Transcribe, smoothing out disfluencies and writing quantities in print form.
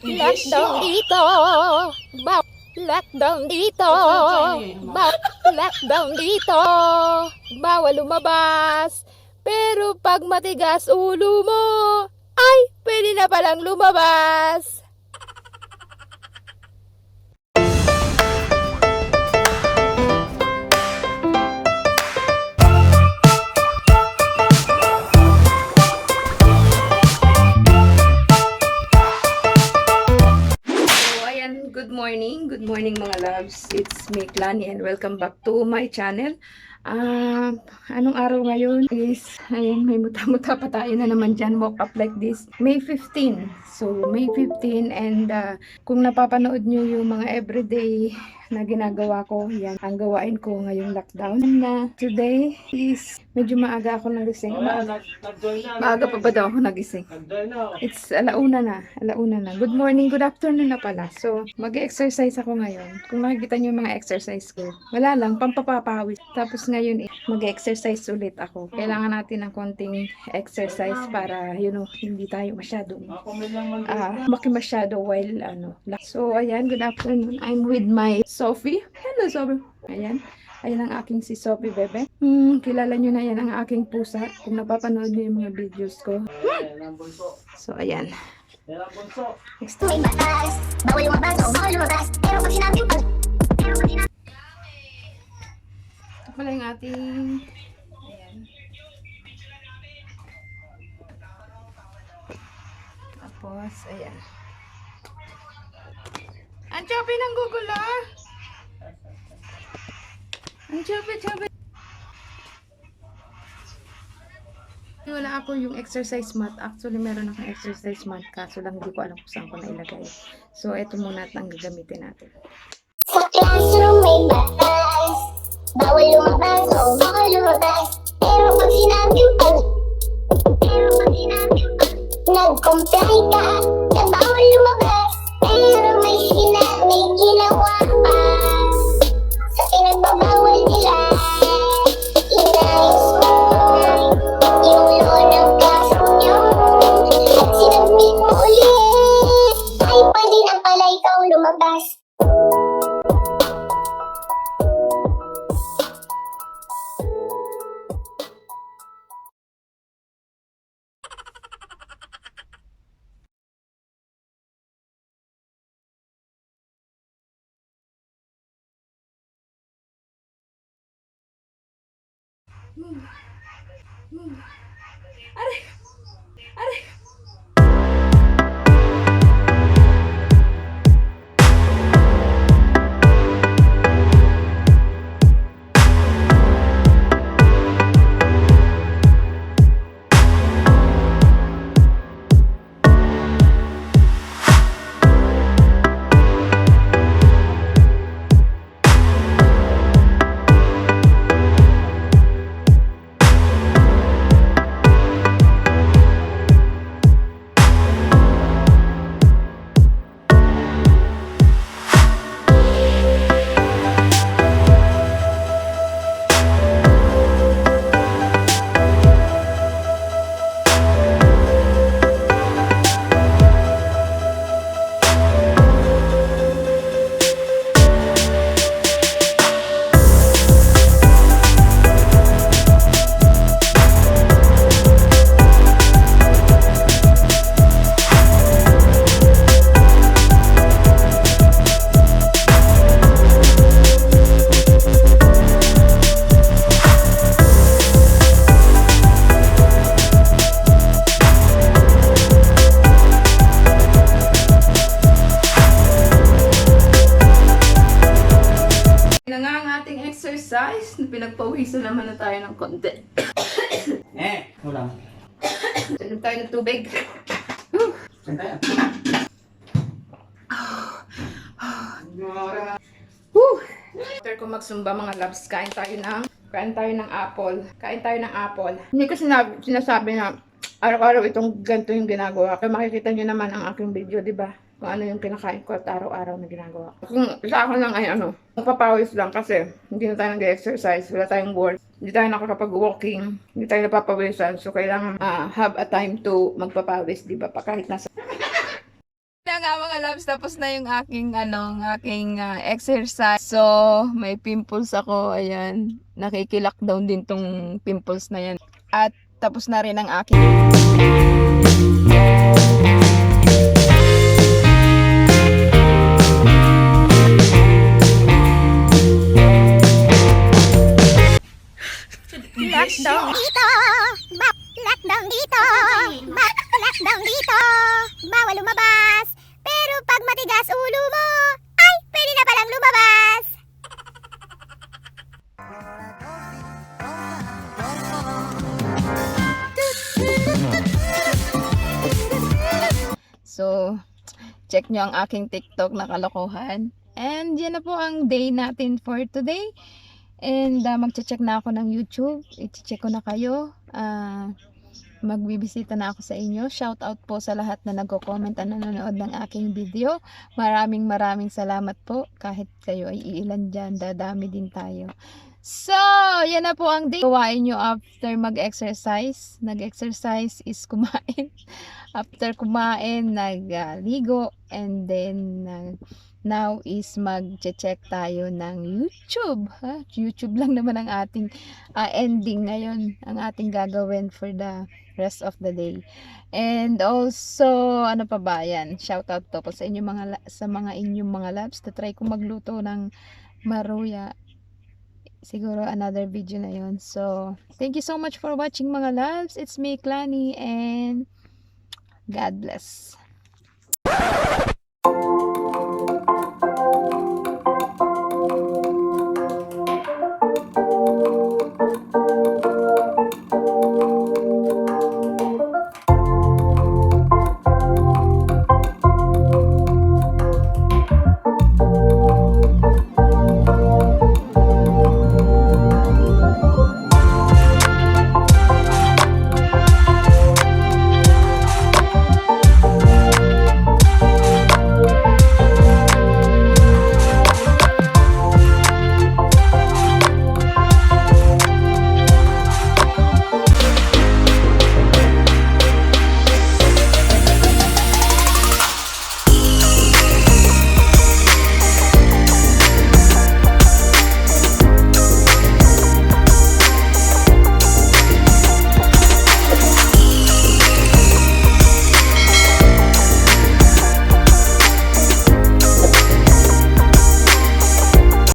Lockdown dito. Lockdown dito. Lockdown dito. Bawal lumabas. Pero pag matigas ulo mo, ay, pwede na palang lumabas. Good morning mga loves. It's me, Clani, and welcome back to my channel. Anong araw ngayon is, ayan, may muta-muta pa tayo na naman dyan, woke up like this. May 15. So, May 15 and kung napapanood nyo yung mga everyday na ginagawa ko, yan, ang gawain ko ngayong lockdown. And today is, medyo maaga ako nagising. Maaga pa ba daw ako nagising? It's alauna na. Good morning, good afternoon na pala. So, mag-exercise ako ngayon. Kung makikita nyo yung mga exercise ko, wala lang, pampapapawis. Tapos ngayon, mag-exercise ulit ako. Kailangan natin ng konting exercise para, hindi tayo masyadong masyado while, So, ayan, good afternoon. I'm with my Sophie. Hello, Sophie. Ayan ang aking si Sophie, bebe. Kilala nyo na yan ang aking pusa. Kung napapanood nyo yung mga videos ko. So, ayan. Next time. Bawal lumabas. Pero pag sinabi ko, ito pala yung ating, ayan. Tapos, ayan. Ang choppy ng Google, Ang choppy. Wala ako yung exercise mat. Actually, meron akong exercise mat. Kaso lang, hindi ko alam kung saan ko nailagay. So, ito muna at ang gagamitin natin. Sa classroom may batas. Bawal lumabas. Pero pag sinabi ko, nag-comply ka na bawal lumabas. Pero may ginawa pa. Sa pinagbabawal nila, inayos mo yung law ng classroom nyo. At sinabit mo ulit, ay pwede na pala ikaw lumabas. Aray! Exercise, pinagpawisan naman na tayo ng konti. Wala. Salim tayo ng tubig. Saan tayo? After ko magsumba mga loves, kain tayo ng apple. Hindi ko sinasabi na araw-araw itong ganito yung ginagawa. Kaya makikita nyo naman ang aking video, di ba? Kung ano yung kinakain ko at araw-araw na ginagawa. Kung sa akin lang ay magpapawis lang kasi hindi na tayo nag-exercise, wala tayong work, hindi tayo nakakapag-walking, hindi tayo napapawisan. So, kailangan have a time to magpapawis, di ba? Pa kahit nasa... Na nga mga mga loves, tapos na yung aking exercise. So, may pimples ako. Ayan, nakikilockdown din tong pimples na yan. At tapos na rin ang aking Lockdown dito, lockdown dito, lockdown dito, bawal lumabas. Pero pag matigas ulo mo, ay pwede na palang lumabas. So, check nyo ang aking TikTok na kalokohan. And yan na po ang day natin for today. And magche-check na ako ng YouTube. I-check ko na kayo. Magbibisita na ako sa inyo. Shout out po sa lahat na nagko-comment at nanonood ng aking video. Maraming salamat po. Kahit kayo ay iilan dyan, dadami din tayo. So, yan na po ang day. Gawain nyo after mag-exercise. Nag-exercise is kumain. After kumain, nagligo. And then, now is mag-check tayo ng YouTube. YouTube lang naman ang ating ending ngayon. Ang ating gagawin for the rest of the day. And also, ano pa ba yan? Shout out to po sa inyong inyong mga loves. Try ko magluto ng maruya. Siguro another video na yon. So, thank you so much for watching mga loves. It's me, Clani, and God bless.